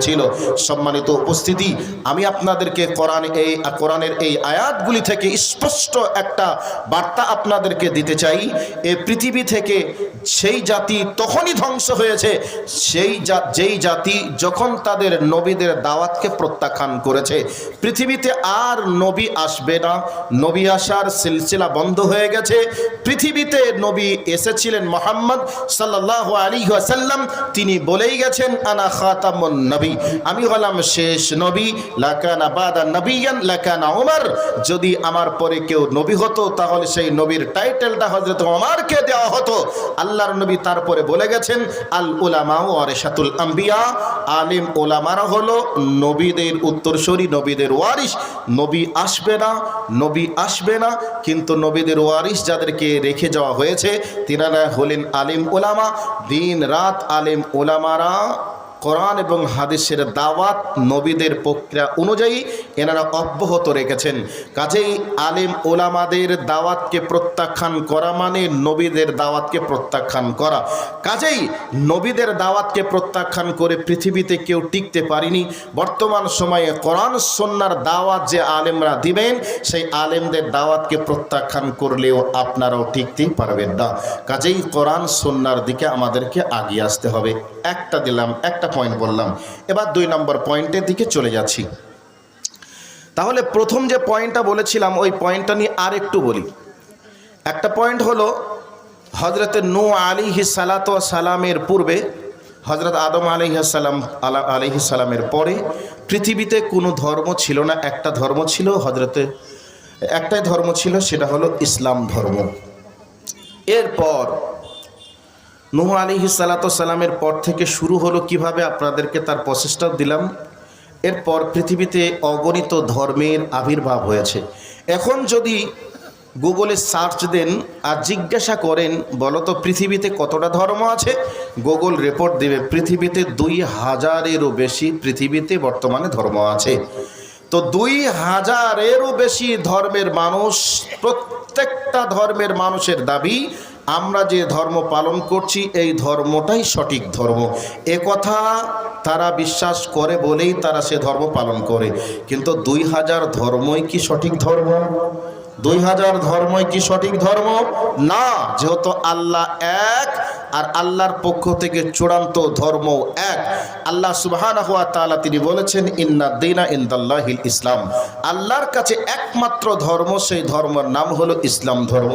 ছিল। সম্মানিত উপস্থিতি, আমি আপনাদেরকে কোরআনের এই আয়াতগুলি থেকে স্পষ্ট একটা বার্তা আপনাদেরকে দিতে চাই। এই পৃথিবী থেকে সেই জাতি তখনই ধ্বংস হয়েছে যেই জাতি যখন তাদের নবীদের দাওয়াতকে প্রত্যাখ্যান করেছে। পৃথিবীতে আর নবী আসবে না, নবী আসার সিলসিলা বন্ধ হয়ে গেছে। পৃথিবীতে নবী এসেছিলেন মুহাম্মদ সাল্লাল্লাহু আলাইহি ওয়াসাল্লাম, তিনি বলেই গেছেন আনা খাতামুন নবী, আমি হলাম শেষ নবী। লাকানা বাদা নবিয়ান লাকানা ওমর, যদি আমার পরে কেউ নবী হতো তাহলে সেই নবীর টাইটেলটা হযরত ওমরকে দেওয়া হতো। আল্লাহর নবী তারপরে বলে গেছেন আল উলামা ওয়ারিসাতুল আম্বিয়া, আলিম ওলামারা হলো নবীদের উত্তরসূরি, নবীদের ওয়ারিস। নবী আসবে না, কিন্তু নবীদের ওয়ারিস যাদেরকে রেখে যাওয়া হয়েছে তিনারা হলেন আলিম ওলামা। দিন রাত আলিম ওলামারা কোরআন এবং হাদিসের দাওয়াত নবীদের প্রক্রিয়া অনুযায়ী এনারা অব্যাহত রেখেছেন। কাজেই আলিম ওলামাদের দাওয়াতকে প্রত্যাখ্যান করা মানে নবীদের দাওয়াতকে প্রত্যাখ্যান করা। কাজেই নবীদের দাওয়াতকে প্রত্যাখ্যান করে পৃথিবীতে কেউ টিকতে পারেনি। বর্তমান সময়ে কোরআন সুন্নাহর দাওয়াত যে আলেমরা দিবেন, সেই আলেমদের দাওয়াতকে প্রত্যাখ্যান করলেও আপনারাও টিকতেই পারবেন না। কাজেই কোরআন সুন্নাহর দিকে আমাদেরকে আগিয়ে আসতে হবে। একটা পয়েন্ট বললাম, এবার 2 নম্বর পয়েন্টের দিকে চলে যাচ্ছি। তাহলে প্রথম যে পয়েন্টটা বলেছিলাম ওই পয়েন্টটা নিয়ে আর একটু বলি। একটা পয়েন্ট হলো হযরতে নূহ আলাইহিস সালাতু ওয়াস সালামের পূর্বে, হযরত আদম আলাইহিস সালামের পরে পৃথিবীতে কোনো ধর্ম ছিল না। একটা ধর্ম ছিল, একটাই ধর্ম ছিল, সেটা হলো ইসলাম ধর্ম। এরপর নূহ আলাইহিস সালাতু ওয়াস সালামের পর থেকে শুরু হলো কিভাবে, আপনাদেরকে তার প্রসেসটা দিলাম। এরপর পৃথিবীতে অগণিত ধর্মের আবির্ভাব হয়েছে। এখন যদি গুগলে সার্চ দেন আর জিজ্ঞাসা করেন বলো তো পৃথিবীতে কতটা ধর্ম আছে, গুগল রিপোর্ট দেবে পৃথিবীতে 2000-এরও বেশি পৃথিবীতে বর্তমানে ধর্ম আছে। তো 2000-এরও বেশি ধর্মের মানুষ, প্রত্যেকটা ধর্মের মানুষের দাবি আমরা যে ধর্ম পালন করছি এই ধর্মটাই সঠিক ধর্ম। এ কথা তারা বিশ্বাস করে বলেই তারা সে ধর্ম পালন করে। কিন্তু 2000 ধর্মই কি সঠিক ধর্ম? 2000 ধর্মই কি সঠিক ধর্ম? না, যেহেতু আল্লাহ এক আর আল্লাহর পক্ষ থেকে চূড়ান্ত ধর্ম এক। আল্লাহ সুবহানাহু ওয়া তাআলা তিনি বলেছেন ইন্নাদ দীনা ইনদাল্লাহিল ইসলাম, আল্লাহর কাছে একমাত্র ধর্ম, সেই ধর্মের নাম হলো ইসলাম ধর্ম।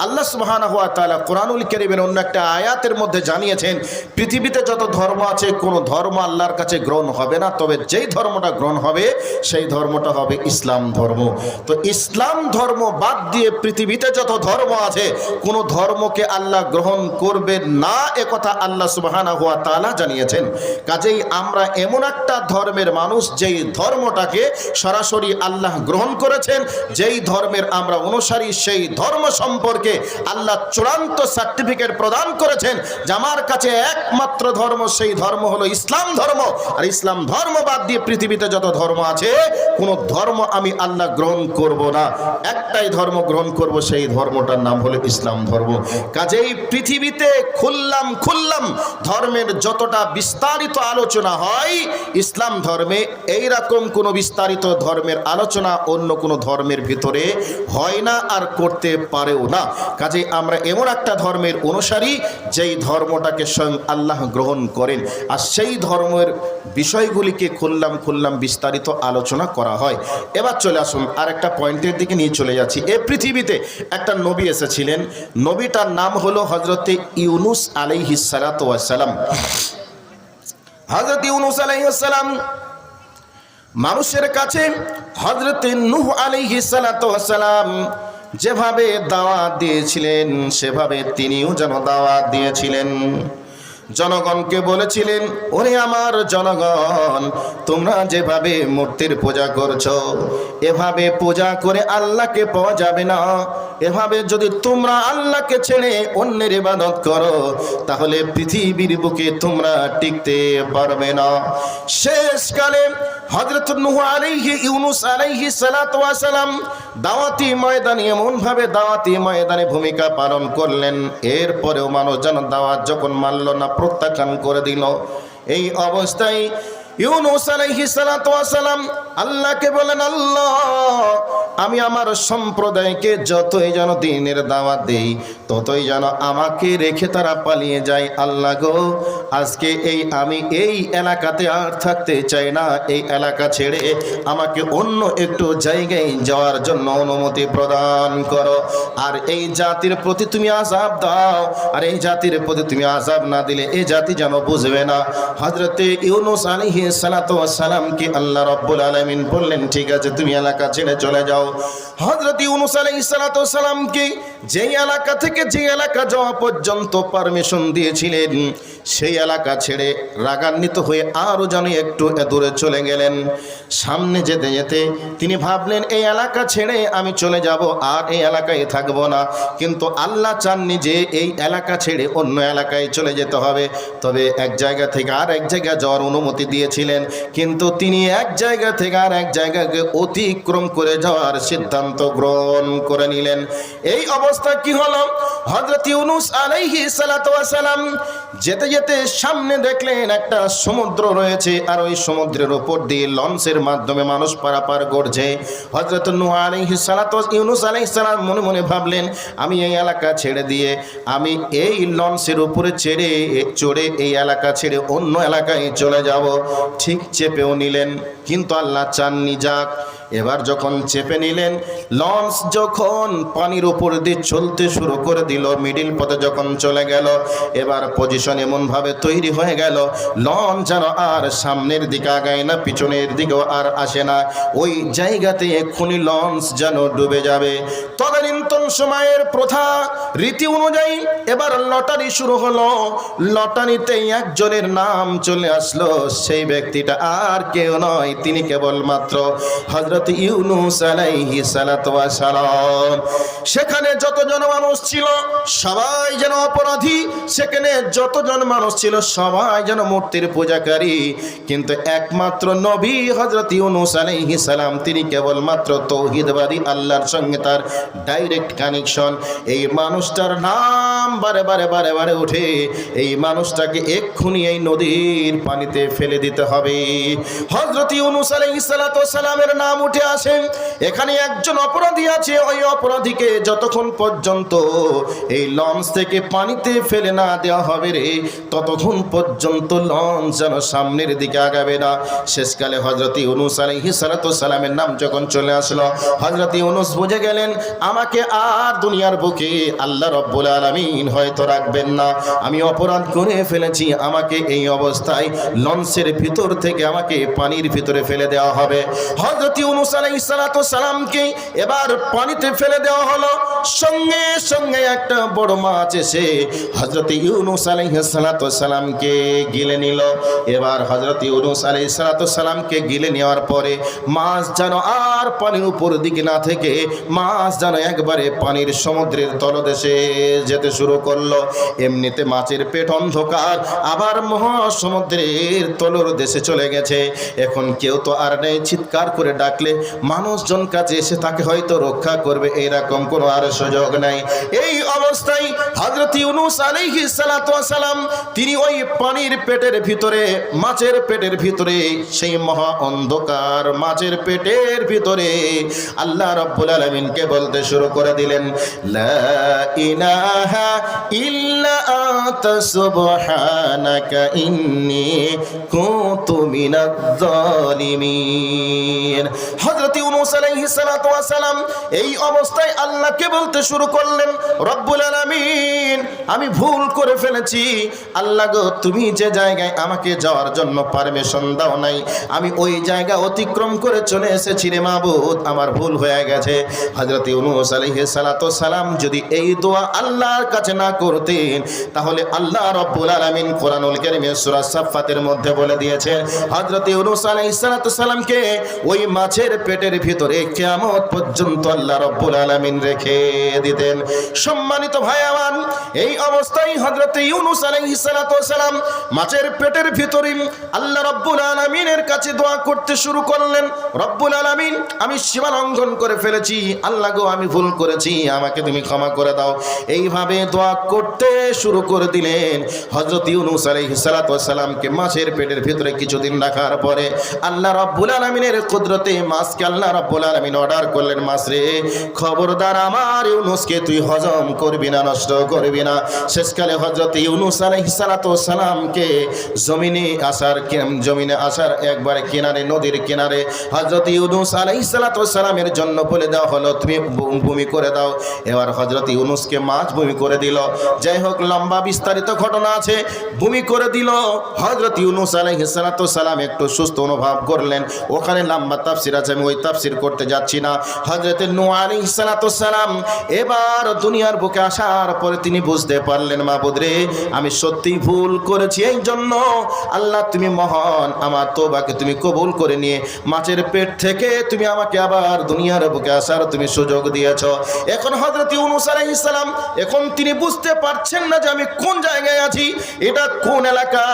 আল্লাহ সুবহানাহু ওয়া তাআলা কোরআনুল কারীমের অন্য একটা আয়াতের মধ্যে জানিয়েছেন পৃথিবীতে যত ধর্ম আছে কোনো ধর্ম আল্লাহর কাছে গ্রহণ হবে না, তবে যেই ধর্মটা গ্রহণ হবে সেই ধর্মটা হবে ইসলাম ধর্ম। তো ইসলাম ধর্ম বাদ দিয়ে পৃথিবীতে যত ধর্ম আছে কোনো ধর্মকে আল্লাহ গ্রহণ করবেন না, একথা আল্লাহ সুবহানাহু ওয়া তাআলা জানিয়েছেন। কাজেই আমরা এমন একটা ধর্মের মানুষ যেই ধর্মটাকে সরাসরি আল্লাহ গ্রহণ করেছেন, যেই ধর্মের আমরা অনুসারী, সেই ধর্ম সম্পর্কে আল্লাহ চূড়ান্ত সার্টিফিকেট প্রদান করেছেন যে আমার কাছে একমাত্র ধর্ম, সেই ধর্ম হলো ইসলাম ধর্ম। আর ইসলাম ধর্ম বাদ দিয়ে পৃথিবীতে যত ধর্ম আছে কোনো ধর্ম আমি আল্লাহ গ্রহণ করব না, একটাই ধর্ম গ্রহণ করব, সেই ধর্মটার নাম হলো ইসলাম ধর্ম। কাজেই পৃথিবীতে খুললাম ধর্মের যতটা বিস্তারিত আলোচনা হয় ইসলাম ধর্মে, এইরকম কোনো বিস্তারিত ধর্মের আলোচনা অন্য কোনো ধর্মের ভিতরে হয় না আর করতে পারেও না। কাজেই আমরা এমন একটা ধর্মের অনুসারী যেই ধর্মটাকে স্বয়ং আল্লাহ গ্রহণ করেন, আর সেই ধর্মের বিষয়গুলিকে খুললাম বিস্তারিত আলোচনা করা হয়। এবার চলে আসুন আর একটা পয়েন্টের দিকে নিয়ে চলে যাচ্ছি। এই পৃথিবীতে একটা নবী এসেছিলেন, নবীটার নাম হলো হযরতে ইউনুস আলাইহিস সালাতু ওয়াস সালাম। হযরত ইউনুস আলাইহিস সালাম মানুষের কাছে হযরতে নূহ আলাইহিস সালাতু ওয়াস সালাম যেভাবে দাওয়াত দিয়েছিলেন সেভাবে তিনিও যেন দাওয়াত দিয়েছিলেন। জনগণকে বলেছিলেন ওরে আমার জনগণ, তোমরা যেভাবে মূর্তির পূজা করছো এভাবে পূজা করে আল্লাহকে পাওয়া যাবে না। এভাবে যদি তোমরা আল্লাহকে ছেড়ে অন্যের ইবাদত করো তাহলে পৃথিবীর বুকে তোমরা টিকতে পারবে না। শেষকালে হযরত নূহ ইউনুস আলাইহিস সালাতু ওয়াস সালাম দাওয়াতি ময়দানে এমনভাবে দাওয়াতি ময়দানে ভূমিকা পালন করলেন, এরপরেও মানুষজন দাওয়াত যখন মানল না, প্রত্যাখ্যান করে দিল। এই অবস্থায় ইউনূস আলাইহিস সালাতু ওয়াস সালাম আল্লাহকে বলেন, আল্লাহ আমি আমার সম্প্রদায়কে যতই যেন দ্বীনের দাওয়াত দেই ততই যেন আমাকে রেখে তারা পালিয়ে যায়। আল্লাহ গো, আজকে আমি এই এলাকাতে আর থাকতে চাই না, এই এলাকা ছেড়ে আমাকে অন্য একটু জায়গায় যাওয়ার জন্য অনুমতি প্রদান করো। আর এই জাতির প্রতি তুমি আযাব দাও, আর এই জাতির প্রতি তুমি আযাব না দিলে এই জাতি যেন বুঝবে না। হযরতে ইউনূস আলাইহিস সালাতু ওয়াস সালামকে আল্লাহ রাব্বুল আলামিন বললেন, ঠিক আছে তুমি এলাকা ছেড়ে চলে যাও। হযরত ইউনূস আলাইহিস সালাতু ওয়াস সালামকে যেই এলাকা থেকে যে এলাকা যাওয়া পর্যন্ত পারমিশন দিয়েছিলেন, সেই এলাকা ছেড়ে রাগান্বিত হয়ে আরও যেন একটু দূরে চলে গেলেন। সামনে যেতে যেতে তিনি ভাবলেন, এই এলাকা ছেড়ে আমি চলে যাব, আর এই এলাকায় থাকবো না। কিন্তু আল্লাহ চাননি যে এই এলাকা ছেড়ে অন্য এলাকায় চলে যেতে হবে, তবে এক জায়গা থেকে আর এক জায়গায় যাওয়ার অনুমতি দিয়েছিলেন। কিন্তু তিনি এক জায়গা থেকে আর এক জায়গাকে অতিক্রম করে যাওয়ার সিদ্ধান্ত গ্রহণ করে নিলেন। এই অবস্থা কি হলো, হযরত ইউনূস আলাইহিস সালাতু ওয়াস সালাম যেতে যেতে সামনে দেখলেন একটা সমুদ্র রয়েছে, আর ওই সমুদ্রের উপর দিয়ে লঞ্চের মাধ্যমে মানুষ পারাপার করছে। হযরত নূহ আলাইহিস সালাতু ইউনূস আলাইহিস সালাম মনে মনে ভাবলেন, আমি এই এলাকা ছেড়ে দিয়ে আমি এই লঞ্চের উপরে চড়ে এই এলাকা ছেড়ে অন্য এলাকায় চলে যাব। ঠিক চেপেও নিলেন, কিন্তু আল্লাহ চাননি যাক। এবার যখন চেপে নিলেন, লঞ্চ যখন পানির উপর দিয়ে চলতে শুরু করে দিল, মিডিল পথে যখন চলে গেল, এবার পজিশন এমনভাবে তৈরি হয়ে গেল, লঞ্চ যেন আর সামনের দিকে আগায় না, পিছনের দিকেও আর আসে না। ওই জায়গাতে এক্ষুনি লঞ্চ যেন ডুবে যাবে। তদানীন্তন সময়ের প্রথা রীতি অনুযায়ী এবার লটারি শুরু হলো। লটারিতে একজনের নাম চলে আসলো, সেই ব্যক্তিটা আর কেউ নয়, তিনি কেবলমাত্র হযরত ইউনূস আলাইহিস সালাতু ওয়াস সালাম। সেখানে যতজন মানুষ ছিল সবাই যেন অপরাধী, সেখানে যতজন মানুষ ছিল সবাই যেন মূর্তির পূজাকারী, কিন্তু একমাত্র নবী হযরত ইউনূস আলাইহিস সালাম তিনি কেবলমাত্র তৌহিদবাদী, আল্লাহর সঙ্গে তার ডাইরেক্ট কানেকশন। এই মানুষটার নাম বারে বারে বারে বারে ওঠে, এই মানুষটাকে এক্ষুনি এই নদীর পানিতে ফেলে দিতে হবে। হযরত ইউনূস আলাইহিস সালাতু ওয়াস সালামের নাম উঠে আসেন। এখানে একজন অপরাধী আছে, ওই অপরাধীকে যতক্ষণ পর্যন্ত এই লঞ্চ থেকে পানিতে ফেলে না দেওয়া হবে রে, ততক্ষণ পর্যন্ত লঞ্চ যেন সামনের দিকে আগাবে না। শেষকালে হযরত ইউনূস আলাইহিস সালাতু ওয়াস সালামের নাম যখন চলে আসলো, হযরত ইউনূস বুঝে গেলেন আমাকে আর দুনিয়ার বুকে আল্লাহ রাব্বুল আলামিন হয়তো রাখবেন না, আমি অপরাধ করে ফেলেছি, আমাকে এই অবস্থায় লঞ্চের ভিতর থেকে আমাকে পানির ভিতরে ফেলে দেওয়া হবে। হযরত ইউনূস আলাইহিস সালাতু ওয়াস সালামকে এবার পানিতে ফেলে দেওয়া হলো। সঙ্গে সঙ্গে একটা বড় মাছ এসে হযরত ইউনূস আলাইহিস সালাতু ওয়াস সালামকে গিলে নিল। এবার হযরত ইউনূস আলাইহিস সালাতু ওয়াস সালামকে গিলে নেওয়ার পরে মাছ যেন আর পানির উপর দিকে না থেকে মাছ যেন একবারে পানির সমুদ্রের তলদেশে যেতে শুরু করলো। এমনিতে মাছের পেট অন্ধকার, আবার মহাসমুদ্রের তলর দেশে চলে গেছে। এখন কেউ তো আর নেই, চিৎকার করে ডাকলে মানুষজন কাছে এসে তাকে হয়তো রক্ষা করবে, এরকম কোনো আর সুযোগ নাই। এই অবস্থায় হযরত ইউনূস আলাইহিস সালাতু ওয়াস সালাম তিনি ওই পানির পেটের ভিতরে, মাছের পেটের ভিতরে, সেই মহা অন্ধকার মাছের পেটের ভিতরে আল্লাহ রাব্বুল আলামিনকে বলতে শুরু করে দিলেন, লা ইলাহা ইল্লা আনতা সুবহানাকা ইন্নী কুনতু মিনাজ জালিমিন। হযরত ইউনূস আলাইহিস সালাতু ওয়াস সালাম এই অবস্থায় আল্লাহকে বলতে শুরু করলেন, রব্বুল আলামিন আমি ভুল করে ফেলেছি, আল্লাহ গো তুমি যে জায়গায় আমাকে যাওয়ার জন্য পারমিশন দাও নাই, আমি ওই জায়গা অতিক্রম করে চলে এসেছি রে মাবুদ, আমার ভুল হয়ে গেছে। হযরত ইউনূস আলাইহিস সালাতু ওয়াস সালাম যদি এই দোয়া আল্লাহর কাছে না করতেন, তাহলে আল্লাহ রাব্বুল আলামিন কোরআনুল কারীমের সূরা সাফফাতের মধ্যে বলে দিয়েছেন, হযরত ইউনূস আলাইহিস সালাতু ওয়াস সালামকে ওই মাছের মাছের পেটের ভিতরে কিয়ামত পর্যন্ত আল্লাহ রাব্বুল আলামিন রেখে দিতেন। সম্মানিত ভাই আমার, এই অবস্থায় হযরত ইউনূস আলাইহিস সালাতু ওয়াস সালাম মাছের পেটের ভিতরে আল্লাহ রাব্বুল আলামিনের কাছে দোয়া করতে শুরু করলেন। রব্বুল আলামিন, আমি সীমা লঙ্ঘন করে ফেলেছি, আল্লাহ গো আমি ভুল করেছি, আমাকে তুমি ক্ষমা করে দাও। এইভাবে দোয়া করতে শুরু করে দিলেন। হযরত ইউনূস আলাইহিস সালাতু ওয়াস সালামকে মাছের পেটের ভিতরে কিছুদিন রাখার পরে আল্লাহ রাব্বুল আলামিনের কুদরতে মাছকে আল্লাহ রাব্বুল আলামিন অর্ডার করলেন, মাছ রে খবরদার আমার ইউনূসকে তুই হজম করবি না, নষ্ট করবি না। শেষকালে হযরত ইউনূস আলাইহিস সালাতু ওয়াস সালামকে জমিনে আসার একবারে কিনারে, নদীর কিনারে হযরত ইউনূস আলাইহিস সালাতু ওয়াস সালামের জন্য বলে দেওয়া হলো তুমি ভূমি করে দাও। এবার হযরত ইউনূসকে মাছ ভূমি করে দিল। যাই হোক, লম্বা বিস্তারিত ঘটনা আছে। ভূমি করে দিল। হযরত ইউনূস আলাইহিস সালাতু ওয়াস সালাম একটু সুস্থ অনুভব করলেন। ওখানে লম্বা তাফসীর আছে, আমি ওই তাফসীর করতে যাচ্ছি না। হযরত নূহ আলাইহিস সালাতু ওয়াস সালাম এবার দুনিয়ার বুকে আসার পরে তিনি বুঝতে পারলেন, মাবুদ রে আমি সত্যিই ভুল করেছি, এই জন্য আল্লাহ তুমি মহান, আমার তওবাকে তুমি কবুল করে নিয়ে মাছের পেট থেকে তুমি আমাকে আবার দুনিয়ার বুকে আসার তুমি সুযোগ দিয়েছো। এখন হযরত ইউনূস আলাইহিস সালাম এখন তিনি বুঝতে পারছেন না যে আমি কোন জায়গায় আছি, এটা কোন এলাকা,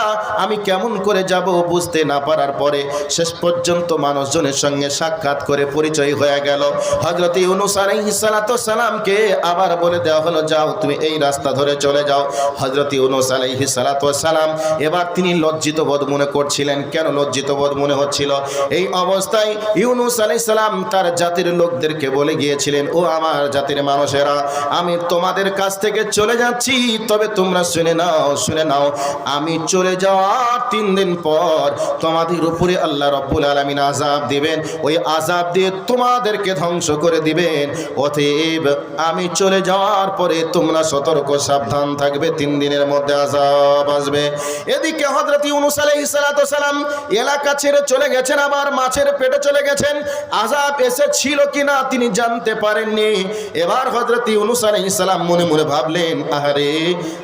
আমি কেমন করে যাব, বুঝতে না পারার পরে শেষ পর্যন্ত মানুষজনের সঙ্গে সাক্ষাৎ করে পরিচয় হয়ে গেল। হযরত ইউনূস আলাইহিস সালাতু সালামকে আবার বলে দেওয়া হলো, যাও তুমি এই রাস্তা ধরে চলে যাও। হযরত ইউনূস আলাইহিস সালাতু সালাম এবার তিনি লজ্জিত বোধ মনে করছিলেন। কেন লজ্জিত বোধ মনে হচ্ছিল? এই অবস্থায় ইউনূস আলাইহিস সালাম তার জাতির লোকদেরকে বলে গিয়েছিলেন, ও আমার জাতির মানুষেরা, আমি তোমাদের কাছ থেকে চলে যাচ্ছি, তবে তোমরা শুনে নাও, আমি চলে যাওয়ার 3 দিন পর তোমাদের উপরে আল্লাহ রাব্বুল আলামিন আযাব দিবেন। ওই আযাব দিয়ে তোমাদেরকে ধ্বংস করে দিবেন। অতএব আমি চলে যাওয়ার পরে তোমরা সতর্ক সাবধান থাকবে, 3 দিনের মধ্যে আযাব আসবে। এদিকে হযরত ইউনূস আলাইহিস সালাতু সালাম এলাকা ছেড়ে চলে গেছেন, আবার মাছের পেটে চলে গেছেন। আযাব এসেছিল কিনা তিনি জানতে পারেননি। এবার হযরত ইউনূস আলাইহিস সালাম মনে মনে ভাবলেন, আহারে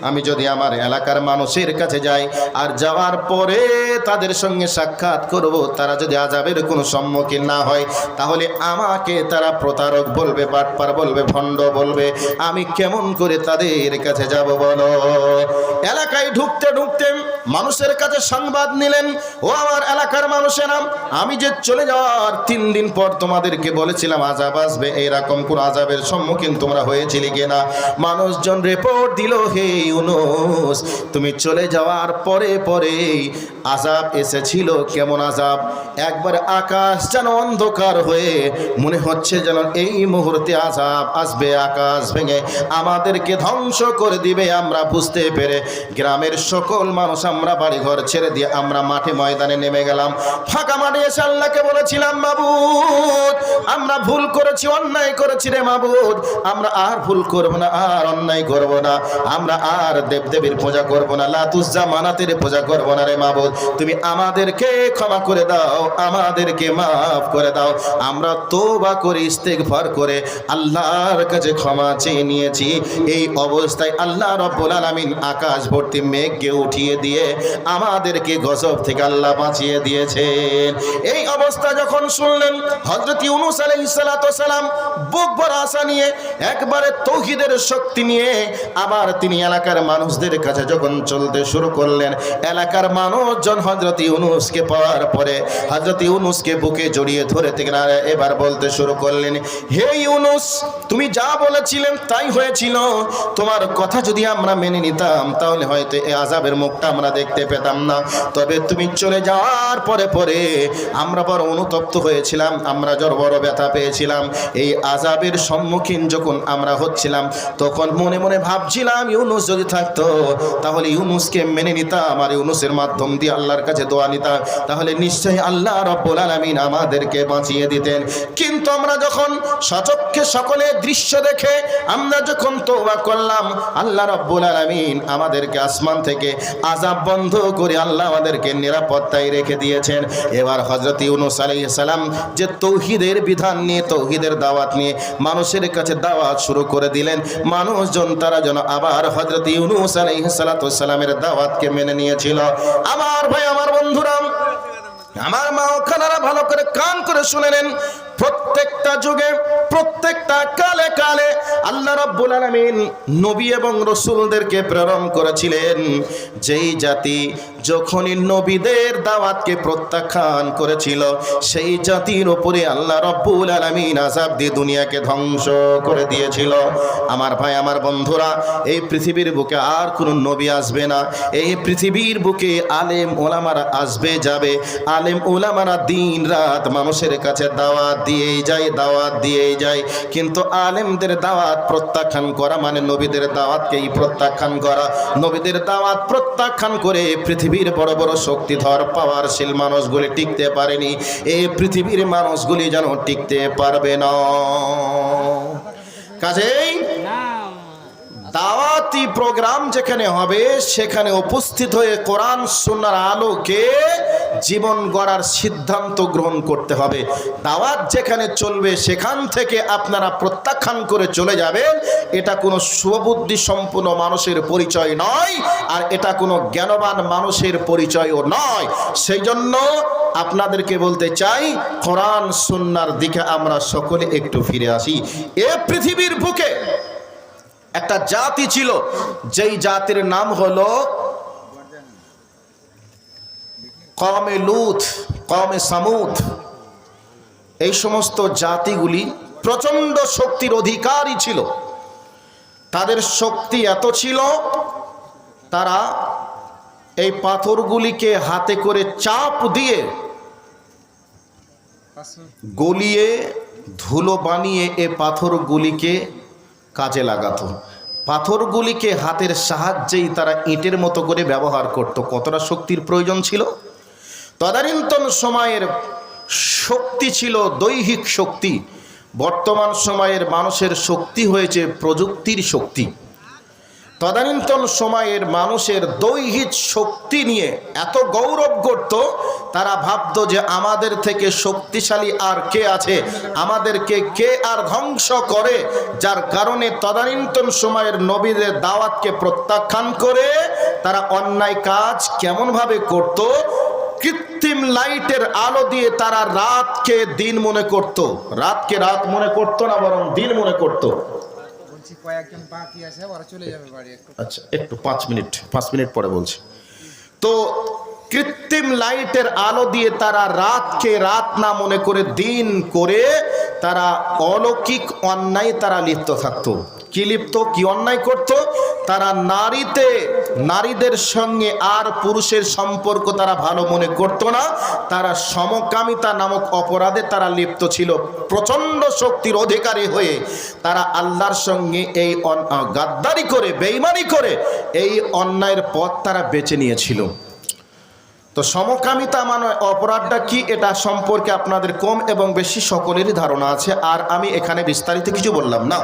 আমি যদি আমার এলাকার মানুষের কাছে যাই আর যাওয়ার পরে তাদের সঙ্গে সাক্ষাৎ করব, তারা যদি আযাবের কোনো সম্মুখীন না হয় তাহলে আমাকে তারা প্রতারক বলবে, বাটপার বলবে, ভণ্ড বলবে, আমি কেমন করে তাদের কাছে যাব বলো। এলাকায় ঢুকতে ঢুকতে মানুষের কাছে সংবাদ নিলেন, ও আমার এলাকার মানুষেরা, আমি যে চলে যাওয়ার 3 দিন পর তোমাদেরকে বলেছিলাম আযাব আসবে, এইরকম কোন আযাবের সম্মুখীন তোমরা হয়েছিলে কিনা? মানুষজন রিপোর্ট দিল, হে ইউনূস তুমি চলে যাওয়ার পরে আযাব এসেছিল। কেমন আযাব? একবার আকাশ যেন অন্ধকার হয়ে মনে হচ্ছে যেন এই মুহূর্তে আযাব আসবে, আকাশ ভেঙে আমাদেরকে ধ্বংস করে দিবে। আমরা বুঝতে পেরে গ্রামের সকল মানুষ আমরা বাড়িঘর ছেড়ে দিয়ে আমরা মাঠে ময়দানে নেমে গেলাম। ফাঁকা মাঠে এসে আল্লাহকে বলেছিলাম, মাবুদ আমরা ভুল করেছি, অন্যায় করেছি রে মাবুদ, আমরা আর ভুল করব না, আর অন্যায় করব না, আমরা আর দেবদেবীর পূজা করব না, লাত উজ্জা মানাতের পূজা করব না রে মাবুদ, তুমি আমাদেরকে ক্ষমা করে দাও, আমাদেরকে মাফ করে দাও। আমরা তওবা করে ইস্তেগফার করে আল্লাহর কাছে ক্ষমা চেয়ে নিয়েছি। এই অবস্থায় আল্লাহ রাব্বুল আলামিন আকাশ ভর্তি মেঘকে উঠিয়ে দিয়ে আমাদেরকে গজব থেকে আল্লাহ বাঁচিয়ে দিয়েছেন। এই অবস্থা যখন শুনলেন হযরত ইউনূস আলাইহিস সালাতু সালাম বুক ভরা আশা নিয়ে, একবারে তৌহিদের শক্তি নিয়ে আবার তিনি এলাকার মানুষদের কাছে যখন চলতে শুরু করলেন, এলাকার মানুষজন হযরত ইউনূসকে পাওয়ার পরে হযরত ইউনূসকে বুকে জড়িয়ে ধরে থেকে এবার বলতে শুরু করলেন, হে ইউনূস তুমি যা বলেছিলেন তাই হয়েছিল, তোমার কথা যদি আমরা মেনে নিতাম তাহলে হয়তো এই আযাবের মুখটা আমরা দেখতে পেতাম না। তবে তুমি চলে যাওয়ার পরে আমরা বড় অনুতপ্ত হয়েছিলাম, আমরা বড় ব্যথা পেয়েছিলাম। এই আযাবের সম্মুখীন যখন আমরা হচ্ছিলাম তখন মনে মনে ভাবছিলাম, ইউনূস যদি থাকতো তাহলে ইউনূসকে মেনে নিতাম আর ইউনূসের মাধ্যম দিয়ে আল্লাহর কাছে দোয়া নিতাম, তাহলে নিশ্চয়ই আল্লাহ রাব্বুল আলামিন আমাদেরকে বাঁচিয়ে দিতেন। কিন্তু আমরা যখন সচক্ষে সকলে দৃশ্য দেখে আমরা যখন তওবা করলাম, আল্লাহ রাব্বুল আলামিন আমাদেরকে আসমান থেকে আযাব বন্ধ করে আল্লাহ আমাদেরকে নিরাপত্তায় রেখে দিয়েছেন। এবার হযরত ইউনূস আলাইহিস সালাম যে তৌহিদের বিধান নিয়ে, তৌহিদের দাওয়াত নিয়ে মানুষের কাছে দাওয়াত শুরু করে দিলেন, মানুষজন তারা যেন আবার হযরত ইউনূস আলাইহিস সালামের দাওয়াতকে মেনে নিয়েছিল। আমার ভাই, আমার বন্ধুরা, আমার মা ও খালারা ভালো করে কান করে শুনে নেন, প্রত্যেকটা যুগে প্রত্যেকটা কালে কালে আল্লাহ রাব্বুল আলামিন নবী এবং রাসূলদেরকে প্রেরণ করেছিলেন। যেই জাতি যখনই নবীদের দাওয়াতকে প্রত্যাখ্যান করেছিল, সেই জাতির উপরে আল্লাহ রাব্বুল আলামিন আযাব দিয়ে দুনিয়াকে ধ্বংস করে দিয়েছিল। আমার ভাই, আমার বন্ধুরা, এই পৃথিবীর বুকে আর কোনো নবী আসবে না। এই পৃথিবীর বুকে আলেম ওলামারা আসবে যাবে। আলেম ওলামারা দিন রাত মানুষের কাছে দাওয়াত দিয়েই যায়। কিন্তু আলেমদের দাওয়াত প্রত্যাখ্যান করা মানে নবীদের দাওয়াতকেই প্রত্যাখ্যান করা। নবীদের দাওয়াত প্রত্যাখ্যান করে পৃথিবীর বড় বড় শক্তিধর পাওয়ারশীল মানুষগুলি টিকতে পারেনি। এই পৃথিবীর মানুষগুলি যেন টিকতে পারবে না। কাজেই দাওয়াতি প্রোগ্রাম যেখানে হবে সেখানে উপস্থিত হয়ে কোরআন সুন্নাহর আলোকে জীবন গড়ার সিদ্ধান্ত গ্রহণ করতে হবে। দাওয়াত যেখানে চলবে সেখান থেকে আপনারা প্রত্যাখ্যান করে চলে যাবেন, এটা কোনো সুবুদ্ধি সম্পন্ন মানুষের পরিচয় নয়, আর এটা কোনো জ্ঞানবান মানুষের পরিচয়ও নয়। সেই জন্য আপনাদেরকে বলতে চাই, কোরআন সুন্নাহর দিকে আমরা সকলে একটু ফিরে আসি। এ পৃথিবীর বুকে একটা জাতি ছিল, যেই জাতির নাম হলো কওমে লূত, কওমে সামুদ। এই সমস্ত জাতিগুলি প্রচণ্ড শক্তির অধিকারী ছিল। তাদের শক্তি এত ছিল, তারা এই পাথরগুলিকে হাতে করে চাপ দিয়ে গলিয়ে ধুলো বানিয়ে এ পাথরগুলিকে কাজে লাগাতো। পাথরগুলিকে হাতের সাহায্যেই তারা ইটের মতো করে ব্যবহার করত। কতটা শক্তির প্রয়োজন ছিল! তদানীন্তন সময়ের শক্তি ছিল দৈহিক শক্তি। বর্তমান সময়ের মানুষের শক্তি হয়েছে প্রযুক্তির শক্তি। তদানীন্তন সময়ের মানুষের দৈহিক শক্তি নিয়ে এত গৌরব করত, তারা ভাবত যে আমাদের থেকে শক্তিশালী আর কে আছে, আমাদেরকে কে আর ধ্বংস করে। যার কারণে তদানীন্তন সময়ের নবীদের দাওয়াতকে প্রত্যাখ্যান করে তারা অন্যায় কাজ কেমনভাবে করত, কৃত্রিম লাইটের আলো দিয়ে তারা রাতকে দিন মনে করত। রাতকে রাত মনে করত না, বরং দিন মনে করত। কয়েকজন বাকি আছে, ওরা চলে যাবে বাড়ি। আচ্ছা, একটু 5 মিনিট পরে বলছি। তো কৃত্রিম লাইটের আলো দিয়ে তারা রাতকে রাত না মনে করে দিন করে তারা অলৌকিক অন্যায় তারা লিপ্ত থাকতো। কি অন্যায় করত? তারা নারীদের সঙ্গে আর পুরুষের সম্পর্ক তারা ভালো মনে করত না। তারা সমকামিতা নামক অপরাধে তারা লিপ্ত ছিল। প্রচণ্ড শক্তির অধিকারী হয়ে তারা আল্লাহর সঙ্গে এই গাদ্দারি করে, বেঈমানি করে এই অন্যায়ের পথ তারা বেছে নিয়েছিল। তো সমকামিতা মানে অপরাধটা কি, এটা সম্পর্কে আপনাদের কম এবং বেশি সকলেরই ধারণা আছে, আর আমি এখানে বিস্তারিত কিছু বললাম না।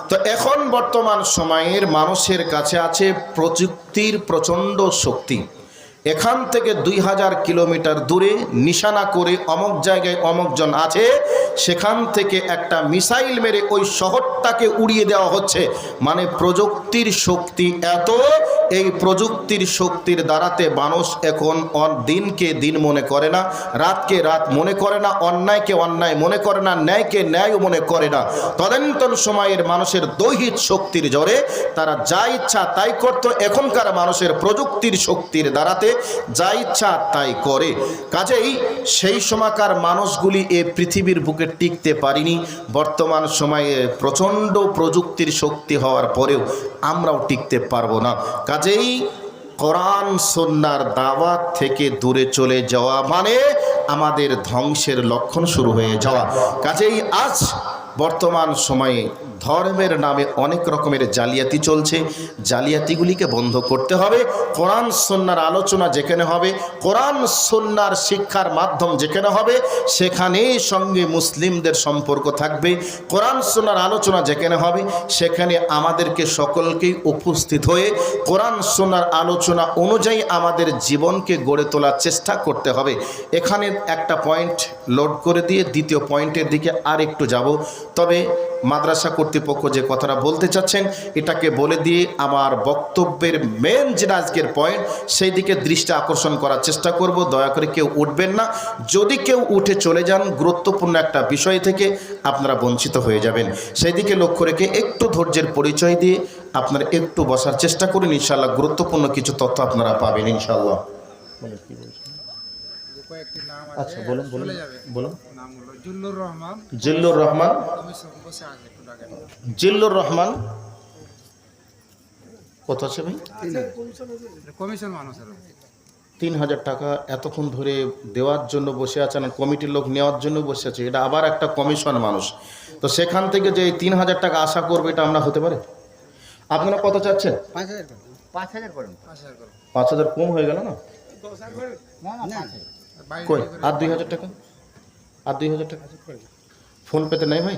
তো এখন বর্তমান সময়ের মানুষের কাছে আছে প্রযুক্তির প্রচণ্ড শক্তি। এখান থেকে 2000 কিলোমিটার দূরে নিশানা করে অমুক জায়গায় অমুকজন আছে, সেখান থেকে একটা মিসাইল মেরে ওই শহরটাকে উড়িয়ে দেওয়া হচ্ছে। মানে প্রযুক্তির শক্তি এত, এই প্রযুক্তির শক্তির দ্বারাতে মানুষ এখন দিনকে দিন মনে করে না, রাতকে রাত মনে করে না, অন্যায়কে অন্যায় মনে করে না, ন্যায়কে ন্যায় মনে করে না। তদানীন্তন সময়ের মানুষের দৈহিক শক্তির জোরে তারা যা ইচ্ছা তাই করত। এখনকার মানুষের প্রযুক্তির শক্তির দ্বারাতে যা ইচ্ছা তাই করে। কাজেই সেই সময়কার মানুষগুলি এ পৃথিবীর বুকে টিকতে পারিনি। বর্তমান সময়ে প্রচণ্ড প্রযুক্তির শক্তি হওয়ার পরেও আমরাও টিকতে পারবো না। কাজেই কোরআন সুন্নাহর দাওয়াত থেকে দূরে চলে যাওয়া মানে আমাদের ধ্বংসের লক্ষণ শুরু হয়ে যাওয়া। কাজেই আজ বর্তমান সময়ে ধর্মের নামে অনেক রকমের জালিয়াতি চলছে। জালিয়াতিগুলিকে বন্ধ করতে হবে। কোরআন সুন্নাহর আলোচনা যেখানে হবে, কোরআন সুন্নাহর শিক্ষার মাধ্যম যেখানে হবে, সেখানেই সঙ্গে মুসলিমদের সম্পর্ক থাকবে। কোরআন সুন্নাহর আলোচনা যেখানে হবে সেখানে আমাদেরকে সকলকেই উপস্থিত হয়ে কোরআন সুন্নাহর আলোচনা অনুযায়ী আমাদের জীবনকে গড়ে তোলার চেষ্টা করতে হবে। এখানে একটা পয়েন্ট লোড করে দিয়ে দ্বিতীয় পয়েন্টের দিকে আর একটু যাব। তবে মাদ্রাসা কর্তৃপক্ষ যে কথাটা বলতে চাচ্ছেন এটাকে বলে দিয়ে আমার বক্তব্যের মেন যেটা আজকের পয়েন্ট সেই দিকে দৃষ্টি আকর্ষণ করার চেষ্টা করব। দয়া করে কেউ উঠবেন না, যদি কেউ উঠে চলে যান গুরুত্বপূর্ণ একটা বিষয় থেকে আপনারা বঞ্চিত হয়ে যাবেন। সেই দিকে লক্ষ্য রেখে একটু ধৈর্যের পরিচয় দিয়ে আপনারা একটু বসার চেষ্টা করুন, ইনশাআল্লাহ গুরুত্বপূর্ণ কিছু তথ্য আপনারা পাবেন ইনশাআল্লাহ। যে কয়েকটি নাম আচ্ছা আছে বলুন বলুন চলে যাবে। বলুন। নাম হলো জুল্লুর রহমান, জিল্লুর রহমান, কমিশন বসে আছে একটু ডাকেন। জিল্লুর রহমান কত আছে ভাই? কমিশন মানুষের ৩,০০০ টাকা এতক্ষণ ধরে দেওয়ার জন্য বসে আছেন, কমিটির লোক নেওয়ার জন্য বসে আছে, এটা আবার একটা কমিশন মানুষ, তো সেখান থেকে যে এই ৩,০০০ টাকা আশা করবে এটা আমরা হতে পারে? আপনারা কত চাচ্ছেন? 5,000 করুন। ৫,০০০ কম হয়ে গেল না? বাইরে কই আর ২,০০০ টাকা, আর ২,০০০ টাকা ফোন পেতে নেই ভাই?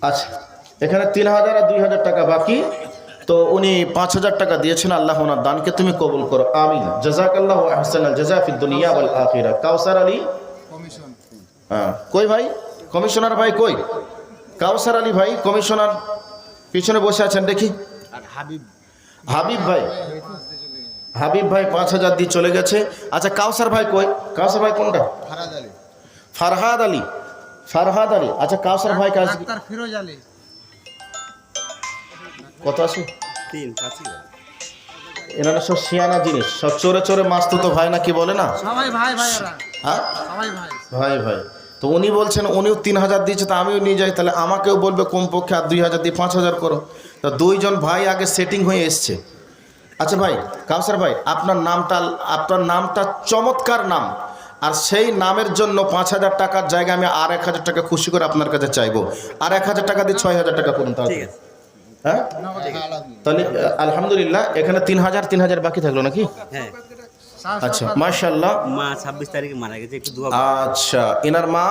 আচ্ছা, এখানে ৩,০০০ আর ২,০০০ টাকা বাকি, তো উনি ৫,০০০ টাকা দিয়েছেন। আল্লাহ ওনার দানকে তুমি কবুল করো, আমিন। জাযাকাল্লাহু আহসানাল জাযা ফিদ দুনিয়া ওয়াল আখিরা। কাউসার আলী, কমিশন হ্যাঁ কই ভাই? কমিশনার ভাই কই? কাউসার আলী ভাই কমিশনার পিছনে বসে আছেন দেখি। হাবিব ভাই, হাবিব ভাই ৫,০০০ দিয়ে চলে গেছে। আচ্ছা কাউসার ভাই কই? কাউসার ভাই কোনটা? ফারহাদ আলী, ফারহাদ আলী। আচ্ছা কাউসার ভাই কাজ ডাক্তার ফিরোজ আলী কত আছে? এনারা সব শিয়ানা জিনিস, সব চোরে চোরে মাস্তুতো ভাই না কি বলে না? সবাই ভাই ভাইরা, হ্যাঁ সবাই ভাই। ভাই ভাই, তো উনি বলছেন উনিও ৩,০০০ দিয়েছে, তা আমিও নিয়ে যাই, তাহলে আমাকেও বলবে কমপক্ষে আর ২,০০০ দিয়ে ৫,০০০ করো। তা দুইজন ভাই আগে সেটিং হয়ে এসছে। আচ্ছা ভাই কাউসার ভাই, আপনার নামটা চমৎকার নাম, আর সেই নামের জন্য 5,০০০ টাকার জায়গায় আমি আর ১,০০০ টাকা খুশি করে আপনার কাছে চাইবো। আর ১,০০০ টাকা দিয়ে ৬,০০০ টাকা করুন তাহলে। হ্যাঁ তাহলে আলহামদুলিল্লাহ, এখানে ৩,০০০ বাকি থাকলো নাকি? হ্যাঁ, আচ্ছা মাশাআল্লাহ। মা 26 তারিখে মারা গেছে, একটু দোয়া আচ্ছা, এনার মা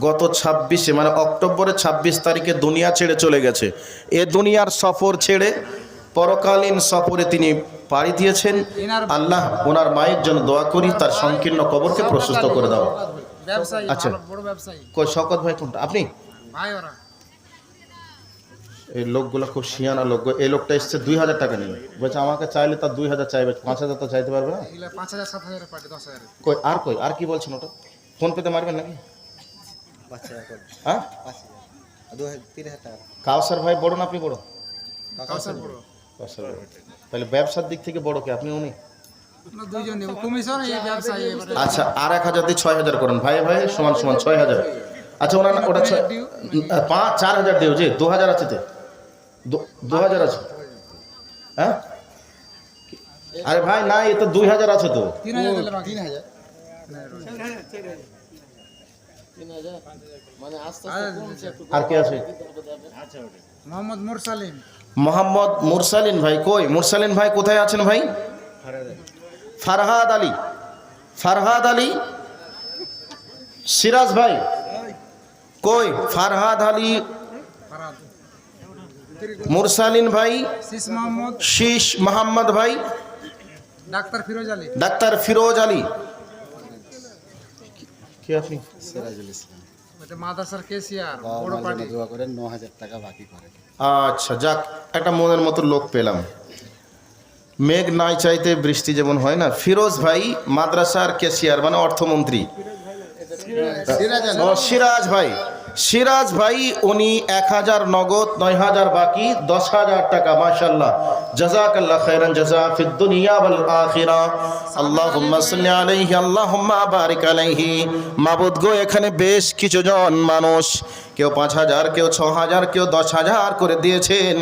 গত 26-এ মানে অক্টোবরের 26 তারিখে দুনিয়া ছেড়ে চলে গেছে। এ দুনিয়ার সফর ছেড়ে পরকালীন সফরে তিনি পাড়ি দিয়েছেন। আল্লাহ ওনার মায়ের জন্য দোয়া করি, তার সংকীর্ণ কবরকে প্রশস্ত করে দাও। ব্যবসায়ী, আচ্ছা। ভালো বড় ব্যবসায়ী কই শওকত ভাই কোনটা? আপনি? ভাই ওরা এই লোকগুলো খুব শিয়ানা লোক। এই লোকটা এসছে ২,০০০ টাকা নিয়ে, বলছে আমাকে চাইলে তার ২,০০০ চাইবে, ৫,০০০ তো চাইতে পারবে না। এগুলা 5,000 7,000 পার্টি 10,000 কই আর কি বলছেন ওটা? ফোন পেতে মারবেন নাকি? হ্যাঁ কাউসার ভাই বড় না আপনি বড়? কাউসার বড়। কাউসার বড়। তাহলে ব্যবসার দিক থেকে বড় কে, আপনি উনি? আমরা দুইজন নেব কমিশন, এই ব্যবসায়ী এবারে। আচ্ছা আর ১,০০০ দিয়ে ৬,০০০ করুন, ভাই ভাই সমান সমান ৬,০০০। আচ্ছা ওনার ওটা ৪,০০০ দিও, যে ২,০০০ আছে, তো ২,০০০ আছে। হ্যাঁ আরে ভাই না, এ তো ২,০০০ আছে তো। 3,000 দিলে বাকি 3,000 আর কে আছে? মোহাম্মদ মুরসালিম, মোহাম্মদ মুরসালিন ভাই কই? মুরসালিন ভাই কোথায় আছেন ভাই? ফারহাদ আলী, ফারহাদ আলী। সিরাজ ভাই কই? ফারহাদ আলী, ফারাদ, মুরসালিন ভাই, শীষ মোহাম্মদ, শীষ মোহাম্মদ ভাই, ডাক্তার ফিরোজ আলী। ডাক্তার ফিরোজ আলী। কে আপনি? এটা মাদ্রাসার কেসিয়ার, বড় পার্টি। দোয়া করেন 9,000 টাকা বাকি করে। আচ্ছা যাক, একটা মনের মতো লোক পেলাম। মেঘ নাই চাইতে বৃষ্টি যেমন হয় না, ফিরোজ ভাই মাদ্রাসার কেসিয়ার মানে অর্থমন্ত্রী। ও সিরাজ ভাই, সিরাজ ভাই উনি ১,০০০ নগদ, ৯,০০০ বাকি, ১০,০০০ টাকা। মাশাআল্লাহ, জাযাকাল্লাহ খাইরান জাযা ফিদ দুনিয়া ওয়াল আখিরা। আল্লাহুম্মা সাল্লি আলাইহি, আল্লাহুম্মা বারিক আলাইহি। মাবুদ গো, এখানে বেশ কিছু জন মানুষ, কেউ ৫,০০০, কেউ ৬,০০০, কেউ ১০,০০০ করে দিয়েছেন।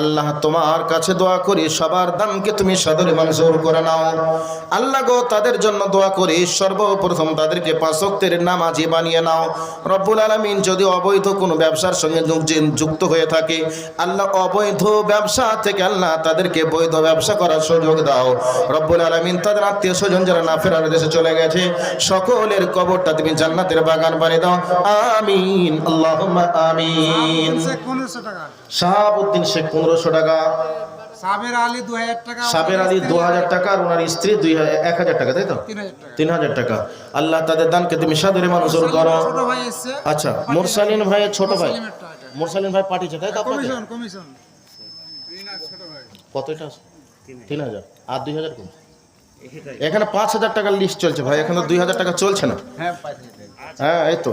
আল্লাহ তোমার কাছে দোয়া করি সবার দানকে তুমি সাদরে মঞ্জুর করে নাও। আল্লাহ গো, তাদের জন্য দোয়া করি সর্বপ্রথম তাদেরকে ৫ ওয়াক্তের নামাজি বানিয়ে নাও রব্বুল আলামিন। যদি অবৈধ কোনো ব্যবসার সঙ্গে যুক্ত হয়ে থাকে আল্লাহ, অবৈধ ব্যবসা থেকে আল্লাহ তাদেরকে বৈধ ব্যবসা করার সুযোগ দাও রব্বুল আলামিন। তাদের আত্মীয় স্বজন যারা না ফেরার দেশে চলে গেছে সকলের কবরটা তুমি জান্নাতের বাগান বানিয়ে দাও, আমিন আল্লাহুম্মা আমিন। শেখ 1500 টাকা, শাহাবুদ্দিন শেখ ১৫০০ টাকা, সাবের আলী 2000 টাকা, সাবের আলী 2000 টাকা আর ওনার স্ত্রী 1000 টাকা, তাই তো? 3000 টাকা। 3000 টাকা। আল্লাহ তাদের দানকে তুমি সাদরে মঞ্জুর করো। ছোট ভাই এসছে, আচ্ছা, মুরসালিন ভাইয়ের ছোট ভাই, মুসলিমের টাকা। মুরসালিন ভাই পাঠিয়েছে, তাই তো? আপনাকে কমিশন কত এটা আছে? 3000 আর 2000 কম। এখানে 5000 টাকার লিস্ট চলছে ভাই, এখানে 2000 টাকা চলছে না। হ্যাঁ, এই তো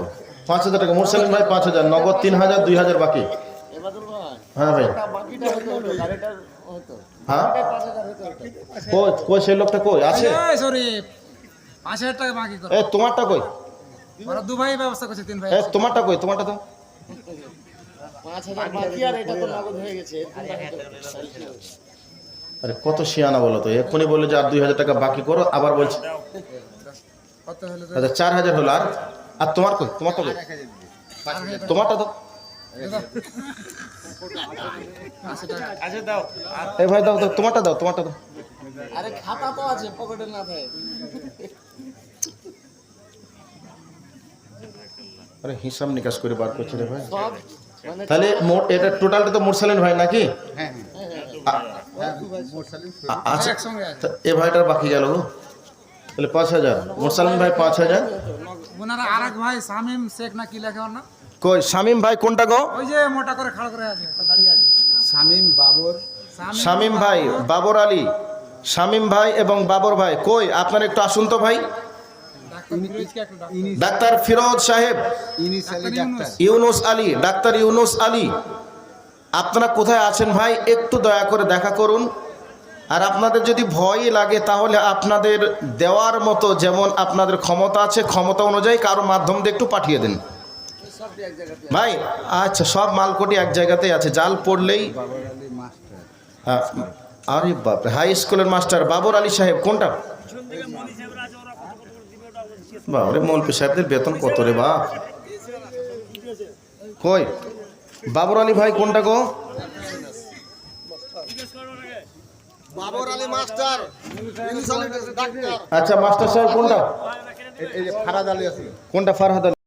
5000 টাকা। মুরসালিন ভাই 5000, নগদ 3000, 2000 বাকি। হ্যাঁ ভাই, হ্যাঁ কই কই সেই লোকটা কই আছে? সরি 5000 টাকা বাকি করো। এ তোমারটা কই? ওরা দু ভাই ব্যবস্থা করছে, 3 ভাই এ আছে। তোমারটা কই? তোমারটা তো আরে কত শিয়ানা বলো তো, এক্ষুনি বললো যে আর 2000 টাকা বাকি করো, আবার বলছে কত হলো তো? আচ্ছা 4000 হলো। আর আর তোমার কই? তোমারটা কই? তোমারটা তো 50 টাকা। এই ভাই দাও দাও, তোমারটা দাও, তোমারটা দাও। আরে খাতা তো আছে পকেটে না থাকে। আরে হিসাব নিকাশ করে বার করছে রে ভাই। সব মানে তাহলে মোট এটা টোটালটা তো মুরসালিন ভাই নাকি? আচ্ছা, একসঙ্গে আছে। তা এ ভাইটার বাকি গেল গো। তাহলে 5000, মুরসালিন ভাই 5000। ওনারা আরেক ভাই শামিম শেখ না কি লেখে ওর নাম? কই শামিম ভাই কোনটা গো? ওই যে মোটা করে খাড়া করে আছে, দাঁড়িয়ে আছে। শামীম বাবর শামিম ভাই, বাবর আলী, শামিম ভাই এবং বাবর ভাই কই? আপনারা একটু আসুন তো ভাই। ডাক্তার ফিরোজকে একটু ডাক। ডাক্তার ফিরোজ সাহেব, initially doctor doctor Yunus Ali, doctor Yunus Ali, আপনারা কোথায় আছেন ভাই? একটু দয়া করে দেখা করুন। আর আপনাদের যদি ভয় লাগে তাহলে আপনাদের দেওয়ার মতো যেমন আপনাদের ক্ষমতা আছে, ক্ষমতা অনুযায়ী কারো মাধ্যম দিয়ে একটু পাঠিয়ে দেন ভাই। আচ্ছা, সব মালকোটি এক জায়গাতেই আছে, জাল পড়লেই। বাবর আলী মাস্টার হ্যাঁ, আরে বাপরে, হাই স্কুলের মাস্টার বাবর আলী সাহেব কোনটা? বাবরে, মৌলভী সাহেবদের বেতন কত রে বাপ? কই বাবর আলী ভাই কোনটা গো? Babar Ali master initially doctor আচ্ছা, মাস্টার সাহেব কোনটা? এই যে ফারাদ আলী আছে কোনটা? ফারহাদ আলী।